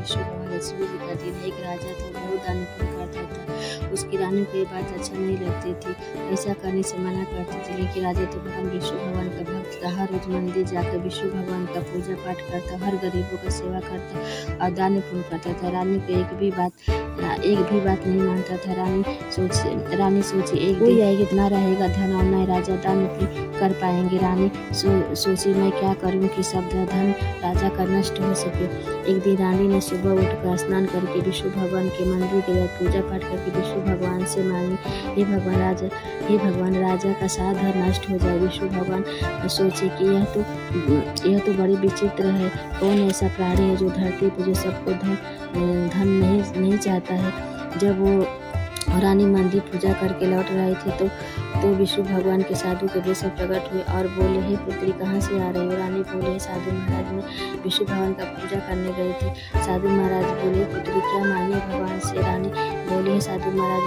विष्णु भगवान लक्ष्मी जी का दिन है। एक राजा था, बहुत दान पुण्य करता था। उसकी रानी को ये बात अच्छा नहीं लगती थी, ऐसा करने से मना करती थी। लेकिन राजा तो भगवान विष्णु भगवान का भक्त था। हर रोज मंदिर जाकर विष्णु भगवान का पूजा पाठ करता, हर गरीबों का सेवा करता और दान पुण्य करता था। रानी को एक भी बात नहीं मानता था। रानी सोची एक दिन आएगी तो ना रहेगा धन और न राजा दान पुण्य कर पाएंगे। रानी सोची मैं क्या करूं कि सब धन राजा का नष्ट हो सके। एक दिन रानी ने सुबह उठकर स्नान करके विष्णु भगवान के मंदिर गया, पूजा पाठ करके विष्णु भगवान से मांगी, हे भगवान राजा का सारा धन नष्ट हो जाए। विष्णु भगवान सोचे कि यह तो बड़ी विचित्र है। कौन ऐसा प्राणी है जो धरती पर जो सबको धन नहीं चाहता है। जब वो रानी मंदिर पूजा करके लौट रही थी तो विष्णु भगवान के साधु के वेश में प्रकट हुए और बोले, हे पुत्री कहाँ से आ रही हो। रानी बोले, हे साधु महाराज मैं विष्णु भगवान का पूजा करने गई थी। साधु महाराज बोले, पुत्री क्या मांगे भगवान से। रानी बोली, हे साधु महाराज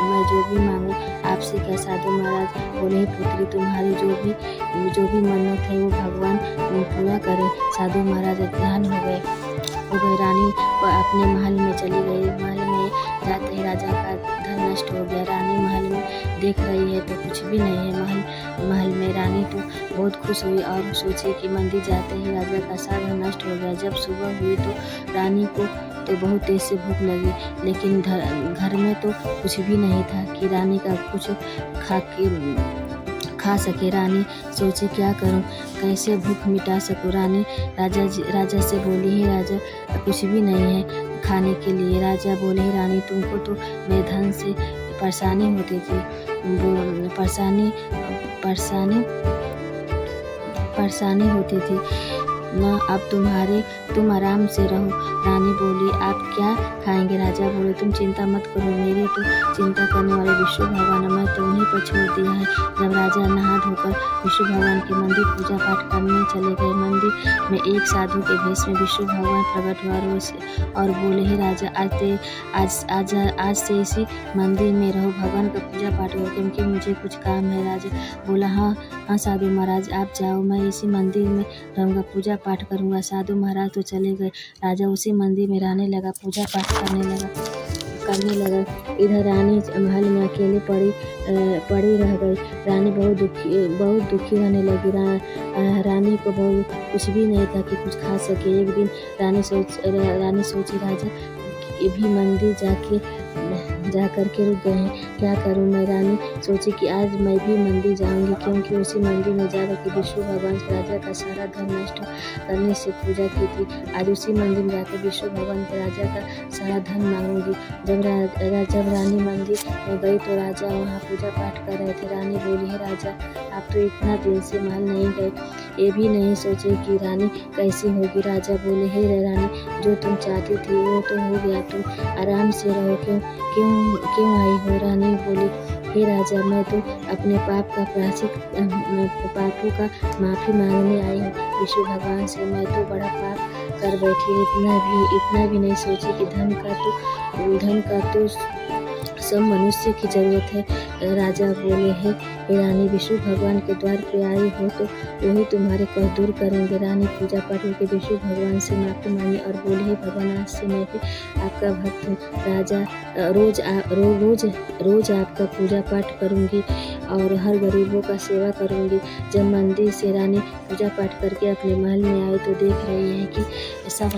मैं जो भी मांगू आपसे क्या। साधु महाराज बोले, हे पुत्री तुम्हारी जो भी मन्नत है वो भगवान पूरा करे। साधु महाराज ध्यान हो गए। रानी अपने महल में चली गई। महल में जाते ही राजा का धन नष्ट हो गया। रानी महल में देख रही है तो कुछ भी नहीं है महल में। रानी तो बहुत खुश हुई और सोची कि मंदिर जाते ही राजा का सारा धन नष्ट हो गया। जब सुबह हुई तो रानी को तो बहुत तेज से भूख लगी, लेकिन घर में तो कुछ भी नहीं था कि रानी का कुछ खा सके। रानी सोचे क्या करूं, कैसे भूख मिटा सकूं। रानी राजा से बोली, हे राजा कुछ भी नहीं है खाने के लिए। राजा बोले, रानी तुमको तो मेरे धन से परेशानी होती थी, परेशानी होती थी ना, अब तुम आराम से रहो। रानी बोली, आप क्या खाएंगे। राजा बोले, तुम चिंता मत करो, मेरे तो चिंता करने वाले विष्णु भगवान मैं तो उन्हीं पर छोड़ दिया है। जब राजा नहा धोकर विष्णु भगवान के मंदिर पूजा पाठ करने चले गए, मंदिर में एक साधु के भेष में विष्णु भगवान प्रकट हुआ और बोले, हे राजा आज से इसी मंदिर में रहो, भगवान का पूजा पाठ करो क्योंकि मुझे कुछ काम है। राजा बोला, हाँ साधु महाराज आप जाओ, मैं इसी मंदिर में रहूँगा, पूजा पाठ करूँगा। साधु महाराज तो चले गए। राजा उसी मंदिर में रहने लगा, पूजा पाठ करने लगा। इधर रानी महल में अकेली पड़ी रह गई। रानी बहुत दुखी रहने लगी। रानी को बहुत कुछ भी नहीं था कि कुछ खा सके। एक दिन रानी सोची राजा ये भी मंदिर जा कर के रुक गए हैं, क्या करूं मैं। रानी सोची कि आज मैं भी मंदिर जाऊंगी क्योंकि उसी मंदिर में जाकर के विष्णु भगवान राजा का सारा धन नष्ट करने से पूजा की थी। आज उसी मंदिर में जाकर विष्णु भगवान के राजा का सारा धन मांगूंगी। जब रानी मंदिर में गई तो राजा वहाँ पूजा पाठ कर रहे थे। रानी बोली, है राजा आप तो इतना दिन से महल नहीं गए, ये भी नहीं सोचे कि रानी कैसी होगी। राजा बोले, हे रानी जो तुम चाहती थी वो तो हो गया, तुम आराम से रहो, क्यों आई हो। रानी बोली, हे राजा मैं तो अपने पापों का माफ़ी मांगने आई हूँ विष्णु भगवान से। मैं तो बड़ा पाप कर बैठी, इतना भी नहीं सोची कि धन का तो सब मनुष्य की जरूरत है। राजा बोले, हे रानी विष्णु भगवान के द्वार पे आई हो तो वही तुम्हारे कष्ट दूर करेंगे। रानी पूजा पाठ करके विष्णु भगवान से माफी मांगी और बोले, हे भगवान आज से मैं भी आपका भक्त हूँ। राजा रोज आपका पूजा पाठ करूँगी और हर गरीबों का सेवा करूँगी। जब मंदिर से रानी पूजा पाठ करके अपने महल में आई तो देख रही है कि सब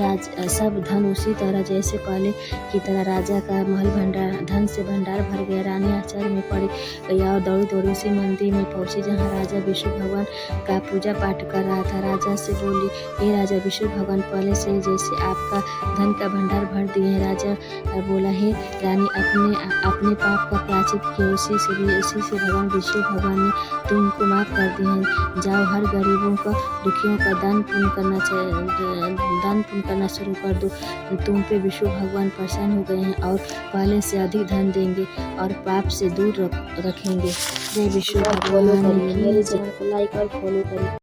धन उसी तरह जैसे पहले की तरह राजा का महल धन से भंडार भर गया। रानी आश्चर्य में पड़ गई और दौड़ी उसी मंदिर में पहुंची जहां राजा विष्णु भगवान का पूजा पाठ कर रहा था। राजा से बोली, हे राजा विष्णु भगवान पहले से जैसे आपका धन का भंडार भर दिए हैं। राजा बोला, हे रानी अपने पाप का प्रायश्चित किया, उसी से भगवान विष्णु भगवान ने तुमको माफ कर दिए हैं। जाओ हर गरीबों का दुखियों का दान पुण्य करना शुरू कर दो। तुम पे विष्णु भगवान प्रसन्न हो गए हैं और पहले से अधिक धन देंगे और पाप से दूर रखेंगे। जय विष्णु भगवान। मेरे चैनल को लाइक और फॉलो करें।